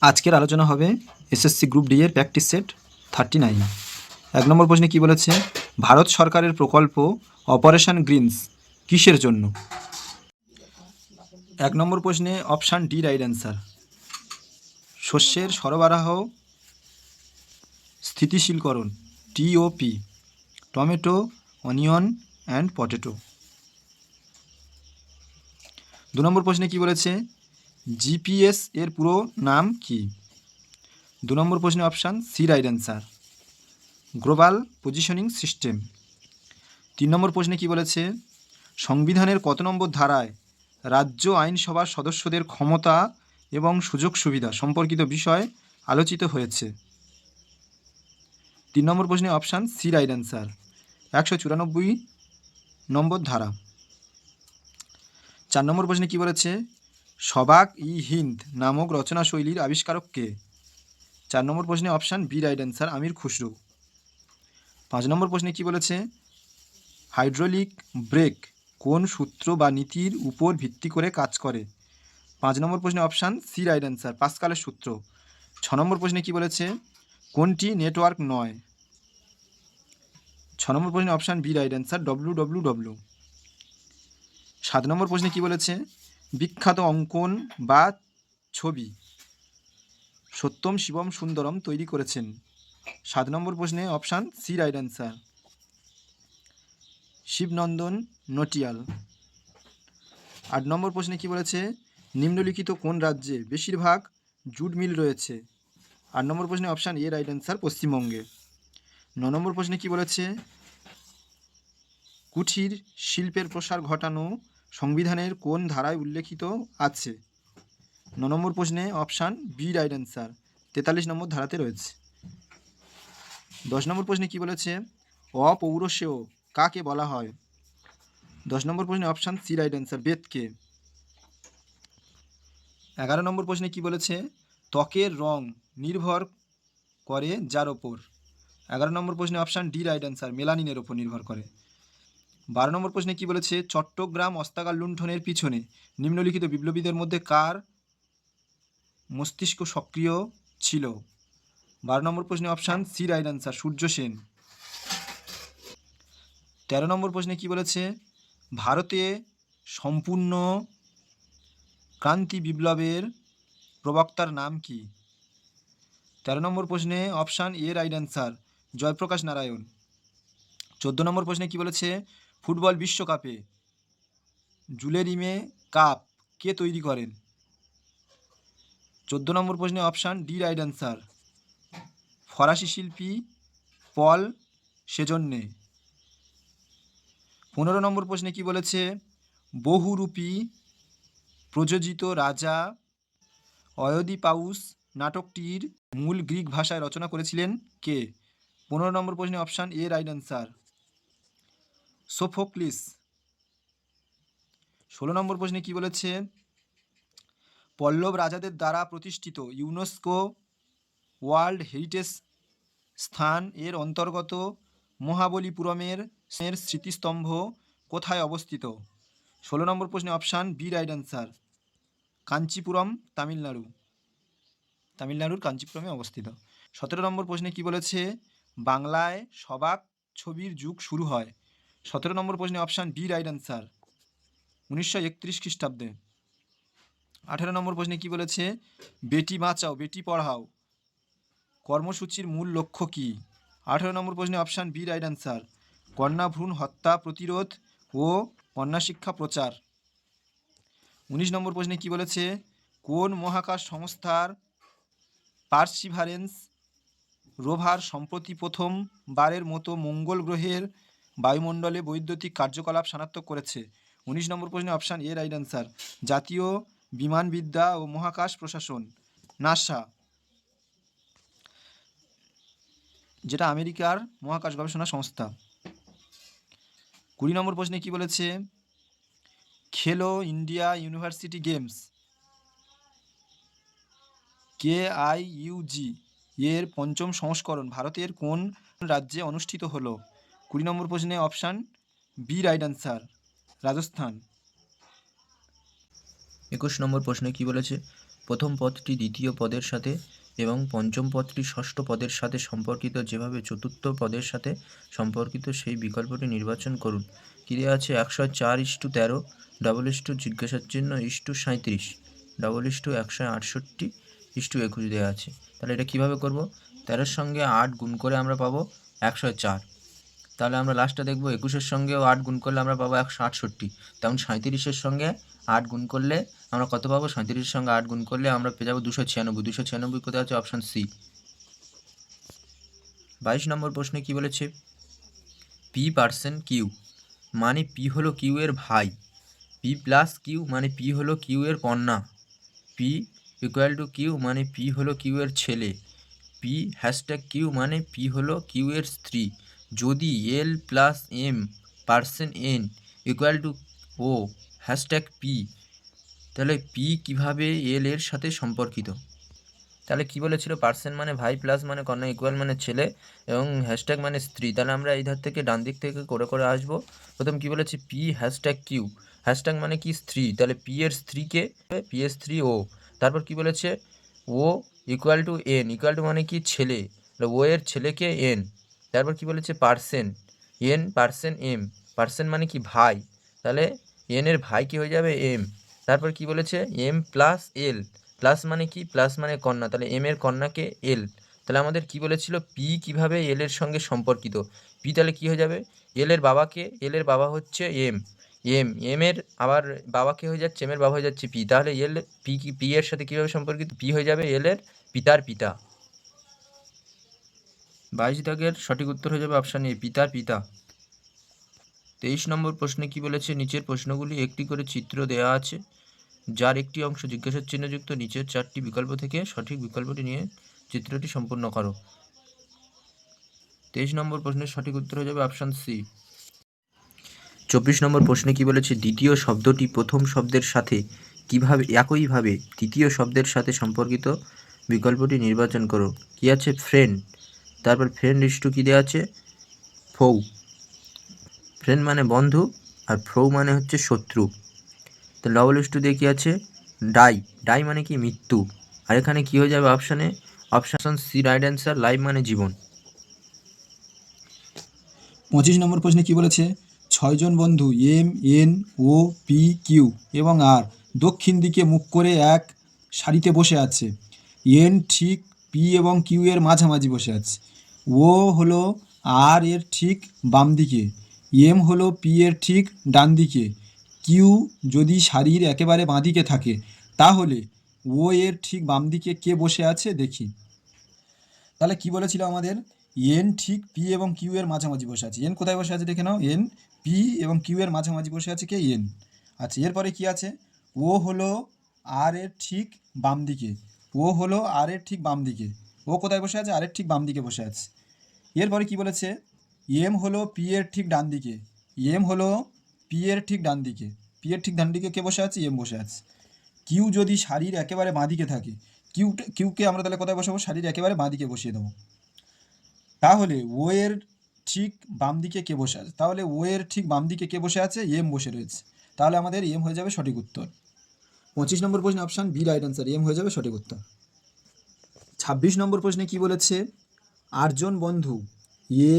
আজকের আলোচনা হবে এসএসসি গ্রুপ ডি এর প্র্যাকটিস সেট 39। 1 নম্বর প্রশ্নে কি বলেছে, ভারত সরকারের প্রকল্প অপারেশন গ্রিনস কিসের জন্য? 1 নম্বর প্রশ্নে অপশান ডি রাইট অ্যান্সার। শস্যের সরবরাহ স্থিতিশীলকরণ TOP, tomato, onion and potato. 2 নম্বর প্রশ্নে কি বলেছে, জিপিএস এর পুরো নাম কি? 2 নম্বর প্রশ্নে option C right answer, global positioning system. 3 নম্বর প্রশ্নে কি বলেছে, সংবিধানের কত নম্বর ধারায় রাজ্য আইনসভার সদস্যদের ক্ষমতা এবং সুযোগ সুবিধা সম্পর্কিত বিষয় আলোচিত হয়েছে? 3 নম্বর প্রশ্নে অপশান সি রাইট অ্যান্সার, 194 নম্বর ধারা। 4 নম্বর প্রশ্নে কি বলেছে, সবাক ই হিন্দ নামক রচনাশৈলীর আবিষ্কারক কে? 4 নম্বর প্রশ্নে অপশান বি রাইট অ্যান্সার, আমির খুসরো। 5 নম্বর প্রশ্নে কি বলেছে, হাইড্রোলিক ব্রেক কোন সূত্র বা নীতির উপর ভিত্তি করে কাজ করে? 5 নম্বর প্রশ্নে অপশান সি রাইট অ্যান্সার, পাস্কালের সূত্র। 6 নম্বর প্রশ্নে কি বলেছে, কোনটি নেটওয়ার্ক নয়? 6 নম্বর প্রশ্নে option B right answer, WWW। 7 নম্বর প্রশ্নে কি বলেছে, বিখ্যাত অঙ্কন বা ছবি সত্যম শিবম সুন্দরম তৈরি করেছেন? 7 নম্বর প্রশ্নে option C right answer, Shivnandan Nautiyal. 8 নম্বর প্রশ্নে কি বলেছে, নিম্নলিখিত কোন রাজ্যে বেশিরভাগ জুট মিল রয়েছে? 8 নম্বর প্রশ্নে অপশান এ রাইট অ্যান্সার, পশ্চিমবঙ্গে। 9 নম্বর প্রশ্নে কি বলেছে, কুঠির শিল্পের প্রসার ঘটানো সংবিধানের কোন ধারায় উল্লেখিত আছে? 9 নম্বর প্রশ্নে অপশান বি রাইট অ্যান্সার, 43 নম্বর ধারাতে রয়েছে। 10 নম্বর প্রশ্নে কি বলেছে, অপৌরসেয় কাকে বলা হয়? 10 নম্বর প্রশ্নে অপশান সি রাইট অ্যান্সার, বেদকে। 11 নম্বর প্রশ্নে কি বলেছে, ত্বকের রং নির্ভর করে যার ওপর? 11 নম্বর প্রশ্নে অপশান ডি রাইট অ্যান্সার, মেলানিনের ওপর নির্ভর করে। 12 নম্বর প্রশ্নে কি বলেছে, চট্টগ্রাম অস্ত্রাগার লুণ্ঠনের পিছনে নিম্নলিখিত বিপ্লবীদের মধ্যে কার মস্তিষ্ক সক্রিয় ছিল? 12 নম্বর প্রশ্নে option C right answer, Surya Sen. 13 নম্বর প্রশ্নে কি বলেছে, ভারতে সম্পূর্ণ ক্রান্তি বিপ্লবের প্রবক্তার নাম কি? 13 নম্বর প্রশ্নে option A right answer, Jayaprakash Narayan. 14 নম্বর প্রশ্নে কি বলেছে, ফুটবল বিশ্বকাপে জুলেরিমে কাপ কে তৈরি করেন? 14 নম্বর প্রশ্নে অপশান ডি রাইট অ্যান্সার, ফরাসি শিল্পী পল সেজন্যে। 15 নম্বর প্রশ্নে কি বলেছে, বহুরূপী প্রযোজিত রাজা অয়দিপাউস নাটকটির মূল গ্রিক ভাষায় রচনা করেছিলেন কে? 15 নম্বর প্রশ্নে option A right answer, Sophocles. 16 নম্বর প্রশ্নে কি বলেছে, পল্লব রাজাদের দ্বারা প্রতিষ্ঠিত ইউনেস্কো ওয়ার্ল্ড হেরিটেজ স্থান এর অন্তর্গত মহাবলীপুরমের স্মৃতিস্তম্ভ কোথায় অবস্থিত? 16 নম্বর প্রশ্নে option B right answer, Kanchipuram, Tamil Nadu. তামিলনাড়ুর কাঞ্চিপুরমে অবস্থিত। 17 নম্বর প্রশ্নে কি বলেছে, বাংলায় সবাক ছবির যুগ শুরু হয়? 17 নম্বর প্রশ্নে অপশান বি রাইট অ্যান্সার, 1931 খ্রিস্টাব্দে। 18 নম্বর প্রশ্নে কি বলেছে, বেটি বাঁচাও বেটি পড়াও কর্মসূচির মূল লক্ষ্য কী? 18 নম্বর প্রশ্নে অপশান বি রাইট অ্যান্সার, কন্যা ভ্রূণ হত্যা প্রতিরোধ ও কন্যা শিক্ষা প্রচার। 19 নম্বর প্রশ্নে কি বলেছে, কোন মহাকাশ সংস্থার পার্সিভারেন্স রোভার সম্প্রতি প্রথমবারের মতো মঙ্গল গ্রহের বায়ুমণ্ডলে বৈদ্যুতিক কার্যকলাপ শনাক্ত করেছে? 19 নম্বর প্রশ্নে অপশান এ রাইট অ্যান্সার, জাতীয় বিমানবিদ্যা ও মহাকাশ প্রশাসন, নাসা, যেটা আমেরিকার মহাকাশ গবেষণা সংস্থা। 20 নম্বর প্রশ্নে কি বলেছে, খেলো ইন্ডিয়া ইউনিভার্সিটি গেমস KIUG এর 5ম সংস্করণ ভারতের কোন রাজ্যে অনুষ্ঠিত হলো? 20 নম্বর প্রশ্নে option B right answer, Rajasthan. 21 নম্বর প্রশ্নে কি বলেছে, প্রথম পদটি দ্বিতীয় পদের সাথে এবং পঞ্চম পদটি ষষ্ঠ পদের সাথে সম্পর্কিত, যেভাবে চতুর্থ পদের সাথে সম্পর্কিত সেই বিকল্পটি নির্বাচন করুন। কী দেওয়া আছে? 104:13, ডবল ইস্টু জিজ্ঞাসার চিহ্ন ইস্টু 37, ডবল ইস্টু 168:21 দেওয়া আছে। তাহলে এটা কীভাবে করব? 13-এর সঙ্গে 8 গুণ করে আমরা পাবো 104। তাহলে আমরা লাস্টে দেখব 21-এর সঙ্গেও 8 গুণ করলে আমরা পাবো 168। তেমন 37-এর সঙ্গে 8 গুণ করলে আমরা কত পাবো? 37-এর সঙ্গে 8 গুণ করলে আমরা পেয়ে যাবো 296। 296 কোথায় আছে? Option C. 22 নম্বর প্রশ্নে কি বলেছে? পি পার্সেন্ট কিউ মানে পি হলো কিউ এর ভাই, পি প্লাস কিউ মানে পি হলো কিউ এর কন্যা, পি ইকুয়াল টু কিউ মানে পি হলো কিউ এর ছেলে, পি হ্যাশট্যাগ কিউ মানে পি হলো কিউ এর স্ত্রী, যদি L plus M percent N equal to O hashtag P, তাহলে পি কীভাবে এল এর সাথে সম্পর্কিত? তাহলে কি বলেছিল? পার্সেন্ট মানে ভাই, প্লাস মানে কন্যা, ইকুয়াল মানে ছেলে এবং হ্যাশট্যাগ মানে স্ত্রী। তাহলে আমরা এই ধার থেকে ডান দিক থেকে করে করে আসবো। প্রথম কি বলেছে? পি হ্যাশট্যাগ কিউ, হ্যাশট্যাগ মানে কি? স্ত্রী, তাহলে পি এর স্ত্রীকে, পি এর স্ত্রী ও। তারপর কি বলেছে? O equal to N, equal to মানে কি? ছেলে, ও এর ছেলেকে এন। তারপর কি বলেছে? Percent N percent M, percent মানে কি? ভাই, তাহলে এন এর ভাই কি হয়ে যাবে? এম। তারপর কি বলেছে? এম প্লাস এল, প্লাস মানে কি? প্লাস মানে কন্যা, তাহলে এম এর কন্যাকে এল। তাহলে আমাদের কি বলেছিল? পি কিভাবে এল এর সঙ্গে সম্পর্কিত? পি তাহলে কি হয়ে যাবে? এল এর বাবাকে, এল এর বাবা হচ্ছে এম, এম এর আবার বাবাকে হয়ে যাচ্ছে, এম এর বাবা হয়ে যাচ্ছে পি, তাহলে এল পি কি পি এর সাথে কীভাবে সম্পর্কিত? পি হয়ে যাবে এল এর পিতার পিতা। 22 দাগের সঠিক উত্তর হয়ে যাবে অপশান এ, পিতার পিতা। 23 নম্বর প্রশ্নে কি বলেছে? নিচের প্রশ্নগুলি একটি করে চিত্র দেওয়া আছে, যার একটি অংশ জিজ্ঞাসার চিহ্নযুক্ত, নিচের 4টি বিকল্প থেকে সঠিক বিকল্পটি নিয়ে চিত্রটি সম্পূর্ণ করো। 23 নম্বর প্রশ্নের সঠিক উত্তর হয়ে যাবে অপশান সি। 24 নম্বর প্রশ্নে কি বলেছে? দ্বিতীয় শব্দটি প্রথম শব্দের সাথে কিভাবে একইভাবে তৃতীয় শব্দের সাথে সম্পর্কিত বিকল্পটি নির্বাচন করো। কি আছে? ফ্রেন্ড, তারপর ফ্রেন্ড ইস্টু কী দেওয়া আছে? ফৌ। ফ্রেন্ড মানে বন্ধু আর ফ্রৌ মানে হচ্ছে শত্রু। তো ডবল ইস্টু দিয়ে কী আছে? ডাই, ডাই মানে কি? মৃত্যু। আর এখানে কী হয়ে যাবে অপশানে? Option C right answer, live মানে জীবন। 25 নম্বর প্রশ্নে কি বলেছে? 6 জন বন্ধু এম, এন, ও, পি, কিউ এবং আর দক্ষিণ দিকে মুখ করে এক সারিতে বসে আছে। এন ঠিক পি এবং কিউ এর মাঝামাঝি বসে আছে। ও হলো আর এর ঠিক বাম দিকে, এম হলো পি এর ঠিক ডান দিকে, কিউ যদি সারির একেবারে বাঁ দিকে থাকে, তাহলে ও এর ঠিক বাম দিকে কে বসে আছে দেখি। তাহলে কি বলেছিল আমাদের? এন ঠিক পি এবং কিউ এর মাঝামাঝি বসে আছে। এন কোথায় বসে আছে দেখে নাও। এন পি এবং কিউ এর মাঝামাঝি বসে আছে কে? এন। আচ্ছা, এরপরে কি আছে? ও হলো আর এর ঠিক বাম দিকে, ও হলো আর এর ঠিক বাম দিকে, ও কোথায় বসে আছে? আর এর ঠিক বাম দিকে বসে আছে। এরপরে কি বলেছে? এম হলো পি এর ঠিক ডান দিকে, এম হলো পি এর ঠিক ডান দিকে, পি এর ঠিক ডান দিকে কে বসে আছে? এম বসে আছে। কিউ যদি সারির একেবারে বাঁ দিকে থাকে, কিউকে আমরা তাহলে কোথায় বসাবো? সারির একেবারে বাঁ দিকে বসিয়ে দেবো। তাহলে ও এর ঠিক বাম দিকে কে বসে আছে? তাহলে ও এর ঠিক বাম দিকে কে বসে আছে? এম বসে রয়েছে। তাহলে আমাদের এম হয়ে যাবে সঠিক উত্তর। 25 নম্বর প্রশ্নে option B right answer, M হয়ে যাবে সঠিক উত্তর। 26 নম্বর প্রশ্নে কি বলেছে? 8 জন বন্ধু এ,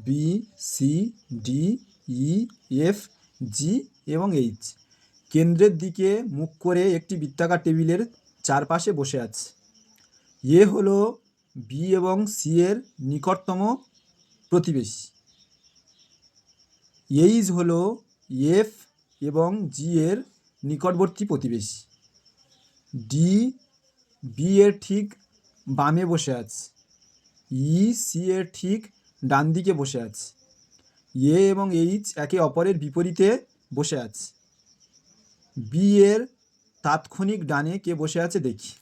বি, সি, ডি, ই, এফ, জি এবং এইচ কেন্দ্রের দিকে মুখ করে একটি বৃত্তাকার টেবিলের চারপাশে বসে আছে। এ হলো বি এবং সি এর নিকটতম প্রতিবেশী, এইচ হলো এফ এবং জি এর নিকটবর্তী প্রতিবেশী, ডি বি এর ঠিক বামে বসে আছে, ই সি এর ঠিক ডান দিকে বসে আছে, এ এবং এইচ একে অপরের বিপরীতে বসে আছে। বি এর তাৎক্ষণিক ডানে কে বসে আছে দেখি।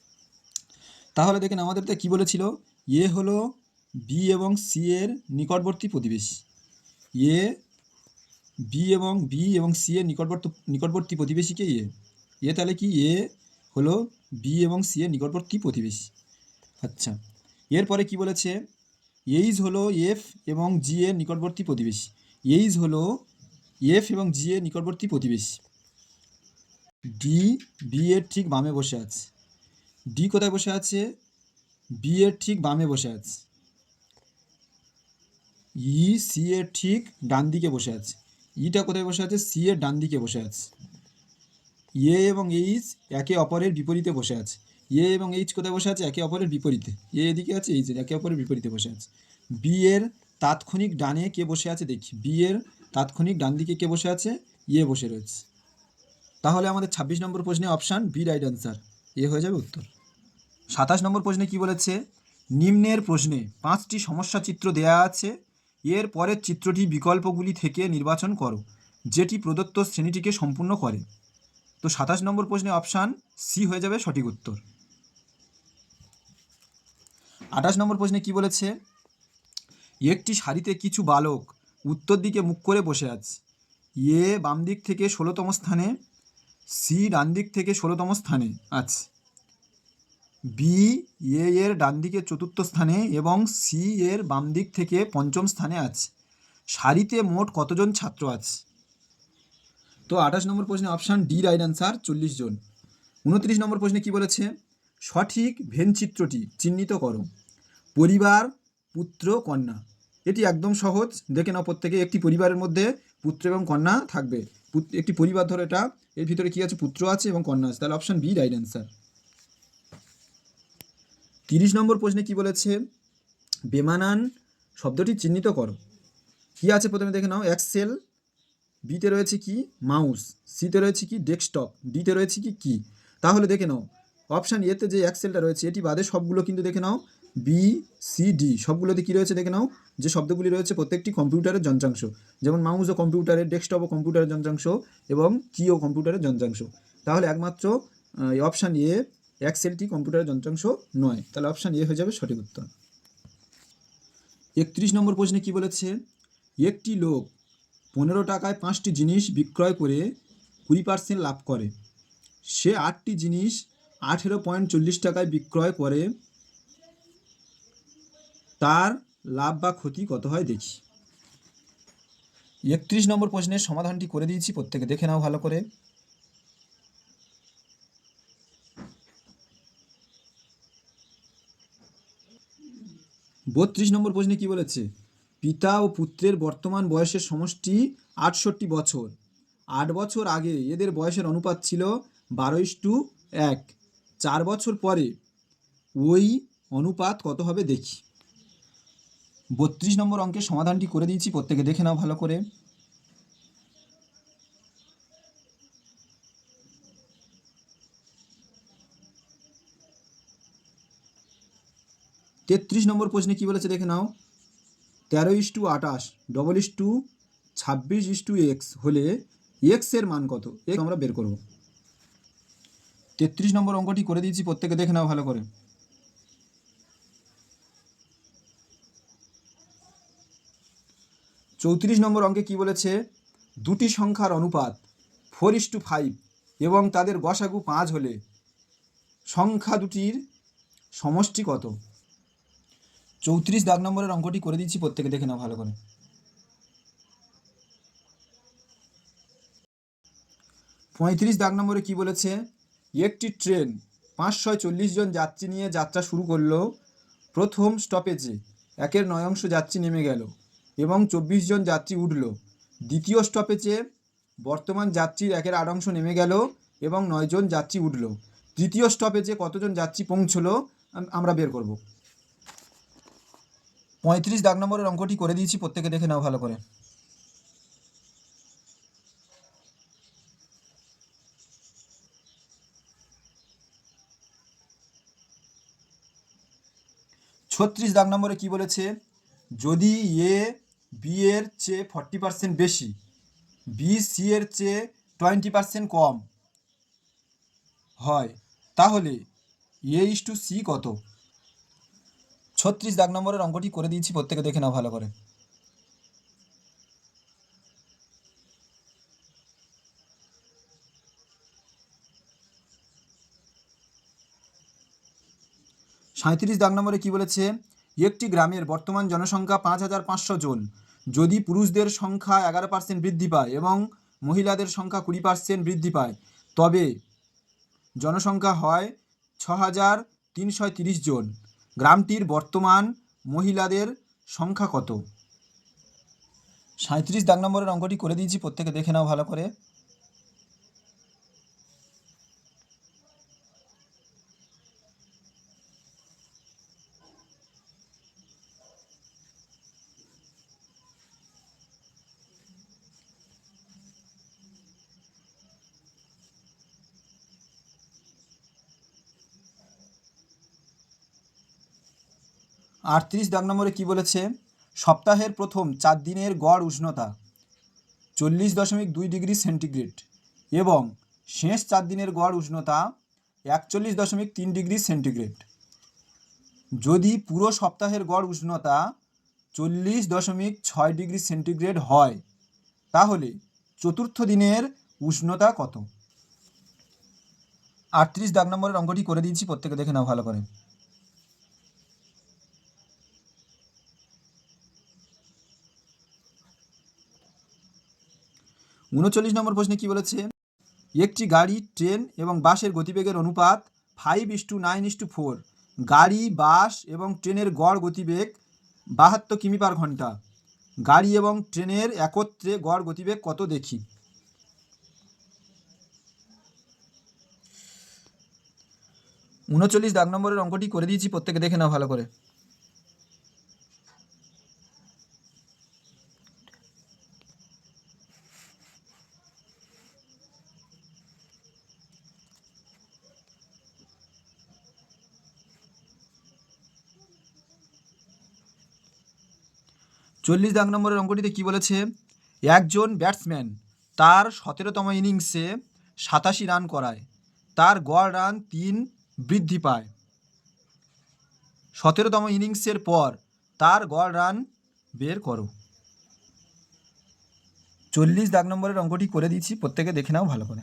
তাহলে দেখেন আমাদের তো কী বলেছিল? এ হলো বি এবং সি এর নিকটবর্তী প্রতিবেশী, এ বি এবং সি এর নিকটবর্তী প্রতিবেশীকে এ তাহলে কি? এ হলো বি এবং সি এর নিকটবর্তী প্রতিবেশী। আচ্ছা, এরপরে কি বলেছে? এইচ হলো এফ এবং জি এর নিকটবর্তী প্রতিবেশী, এইচ হলো এফ এবং জি এর নিকটবর্তী প্রতিবেশী, ডি বি এর ঠিক বামে বসে আছে, ডি কোথায় বসে আছে? বি এর ঠিক বামে বসে আছে। ই সি এর ঠিক ডান দিকে বসে আছে। ইটা কোথায় বসে আছে? সি এর ডান দিকে বসে আছে। এ এবং এইচ একে অপরের বিপরীতে বসে আছে। এ এবং এইচ কোথায় বসে আছে? একে অপরের বিপরীতে। এ এদিকে আছে, এইচ একে অপরের বিপরীতে বসে আছে। বি এর তাৎক্ষণিক ডানে কে বসে আছে দেখি। বি এর তাৎক্ষণিক ডান দিকে কে বসে আছে? এ বসে রয়েছে। তাহলে আমাদের 26 নম্বর প্রশ্নে অপশান বি রাইট অ্যান্সার, এ হয়ে যাবে উত্তর। 27 নম্বর প্রশ্নে কি বলেছে? নিম্নের প্রশ্নে 5টি সমস্যা চিত্র দেয়া আছে, এর পরের চিত্রটি বিকল্পগুলি থেকে নির্বাচন করো যেটি প্রদত্ত শ্রেণীটিকে সম্পূর্ণ করে। তো 27 নম্বর প্রশ্নে অপশান সি হয়ে যাবে সঠিক উত্তর। 28 নম্বর প্রশ্নে কি বলেছে? একটি সারিতে কিছু বালক উত্তর দিকে মুখ করে বসে আছে। এ বাম দিক থেকে 16তম স্থানে, সি ডান দিক থেকে 16তম স্থানে আছে, বি এ এর ডান দিকে 4র্থ স্থানে এবং সি এর বাম দিক থেকে 5ম স্থানে আছে। সারিতে মোট কতজন ছাত্র আছে? তো 28 নম্বর প্রশ্নে অপশান ডি রাইট অ্যান্সার, 40 জন। 29 নম্বর প্রশ্নে কি বলেছে? সঠিক ভেন চিত্রটি চিহ্নিত করো। পরিবার, পুত্র, কন্যা। এটি একদম সহজ, দেখে নাও প্রত্যেকে। একটি পরিবারের মধ্যে পুত্র এবং কন্যা থাকবে। একটি পরিবার ধরো, এটা এর ভিতরে কি আছে? পুত্র আছে এবং কন্যা আছে, তাহলে অপশান বি রাইট অ্যান্সার। 30 নম্বর প্রশ্নে কি বলেছে? বেমানান শব্দটি চিহ্নিত করো। কি আছে প্রথমে দেখে নাও। এক্সেল, বিতে রয়েছে কি? মাউস, সিতে রয়েছে কি? ডেস্কটপ, ডিতে রয়েছে কি? কি। তাহলে দেখে নাও অপশান এতে যে এক্সেলটা রয়েছে এটি বাদে সবগুলো কিন্তু দেখে নাও বি সি ডি সবগুলোতে কী রয়েছে দেখে নাও, যে শব্দগুলি রয়েছে প্রত্যেকটি কম্পিউটারের যন্ত্রাংশ। যেমন মাউসও কম্পিউটারের, ডেস্কটপও কম্পিউটারের যন্ত্রাংশ এবং কিও কম্পিউটারের যন্ত্রাংশ। তাহলে একমাত্র অপশান এ এক্সেলটি কম্পিউটারের যন্ত্রাংশ নয়, তাহলে অপশান এ হয়ে যাবে সঠিক উত্তর। 31 নম্বর প্রশ্নে কি বলেছে? একটি লোক 15 টাকায় 5টি জিনিস বিক্রয় করে 20% লাভ করে। সে 8টি জিনিস 18.40 টাকায় বিক্রয় করে, তার লাভ বা ক্ষতি কত হয় দেখি। 31 নম্বর প্রশ্নের সমাধানটি করে দিয়েছি, প্রত্যেকে দেখে নাও ভালো করে। বত্রিশ নম্বর প্রশ্নে কি বলেছে? পিতা ও পুত্রের বর্তমান বয়সের সমষ্টি 68 বছর। 8 বছর আগে এদের বয়সের অনুপাত ছিল 12:1। 4 বছর পরে ওই অনুপাত কত হবে দেখি। 32 নম্বর অঙ্কের সমাধানটি করে দিয়েছি, প্রত্যেকে দেখে নাও ভালো করে। তেত্রিশ নম্বর প্রশ্নে কি বলেছে দেখে নাও। 13:28 26:26 হলে এক্স এর মান কত? এক্স আমরা বের করব। 33 নম্বর অঙ্কটি করে দিয়েছি, প্রত্যেকে দেখে নাও ভালো করে। চৌত্রিশ নম্বর অঙ্কে কি বলেছে? দুটি সংখ্যার অনুপাত 4:5 এবং তাদের গসাগু 5 হলে সংখ্যা দুটির সমষ্টি কত? 34 দাগ নম্বরের অঙ্কটি করে দিচ্ছি, প্রত্যেকে দেখে নাও ভালো করে। 35 দাগ নম্বরে কি বলেছে? একটি ট্রেন 540 জন যাত্রী নিয়ে যাত্রা শুরু করলো। প্রথম স্টপেজে 1/9 যাত্রী নেমে গেল এবং 24 জন যাত্রী উঠল। দ্বিতীয় স্টপেজে বর্তমান যাত্রীর 1/8 নেমে গেল এবং 9 জন যাত্রী উঠল। তৃতীয় স্টপেজে কতজন যাত্রী পৌঁছলো আমরা বের করব। 35 দাগ নম্বরের অঙ্কটি করে দিয়েছি, প্রত্যেকে দেখে নাও ভালো করে। ছত্রিশ দাগ নম্বরে কি বলেছে? যদি এ বি এর চেয়ে 40% বেশি, বি সি এর চেয়ে 20% কম হয়, তাহলে A/C কত? 36 দাগ নম্বরের অঙ্কটি করে দিয়েছি, প্রত্যেকে দেখে নাও ভালো করে। সাঁইত্রিশ দাগ নম্বরে কি বলেছে? একটি গ্রামের বর্তমান জনসংখ্যা 5,500 জন। যদি পুরুষদের সংখ্যা 11% বৃদ্ধি পায় এবং মহিলাদের সংখ্যা 20% বৃদ্ধি পায়, তবে জনসংখ্যা হয় 6,330 জন। গ্রামটির বর্তমান মহিলাদের সংখ্যা কত? 37 দাগ নম্বরের অঙ্কটি করে দিয়েছি, প্রত্যেকে দেখে নাও ভালো করে। আটত্রিশ দাগ নম্বরে কী বলেছে? সপ্তাহের প্রথম 4 দিনের গড় উষ্ণতা 40.2 ডিগ্রি সেন্টিগ্রেড এবং শেষ 4 দিনের গড় উষ্ণতা 41.3 ডিগ্রি সেন্টিগ্রেড। যদি পুরো সপ্তাহের গড় উষ্ণতা 40.6 ডিগ্রি সেন্টিগ্রেড হয় তাহলে চতুর্থ দিনের উষ্ণতা কত? 38 দাগ নম্বরের অঙ্কটি করে দিয়েছি, প্রত্যেকে দেখে নাও ভালো করে। উনচল্লিশ নম্বর প্রশ্নে কি বলেছে? একটি গাড়ি, ট্রেন এবং বাসের গতিবেগের অনুপাত 5:9:4। গাড়ি, বাস এবং ট্রেনের গড় গতিবেগ 72 কিমি পার ঘন্টা। গাড়ি এবং ট্রেনের একত্রে গড় গতিবেগ কত দেখি? উনচল্লিশ দাগ নম্বরের অঙ্কটি করে দিয়েছি, প্রত্যেকে দেখে নাও ভালো করে। চল্লিশ দাগ নম্বরের অঙ্কটিতে কি বলেছে? একজন ব্যাটসম্যান তার 17তম ইনিংসে 87 রান করায়, তার গড় রান 3 বৃদ্ধি পায়। 17তম ইনিংসের পর তার গড় রান বের করো। 40 দাগ নম্বরের অঙ্কটি করে দিয়েছি, প্রত্যেকে দেখে নাও ভালো করে।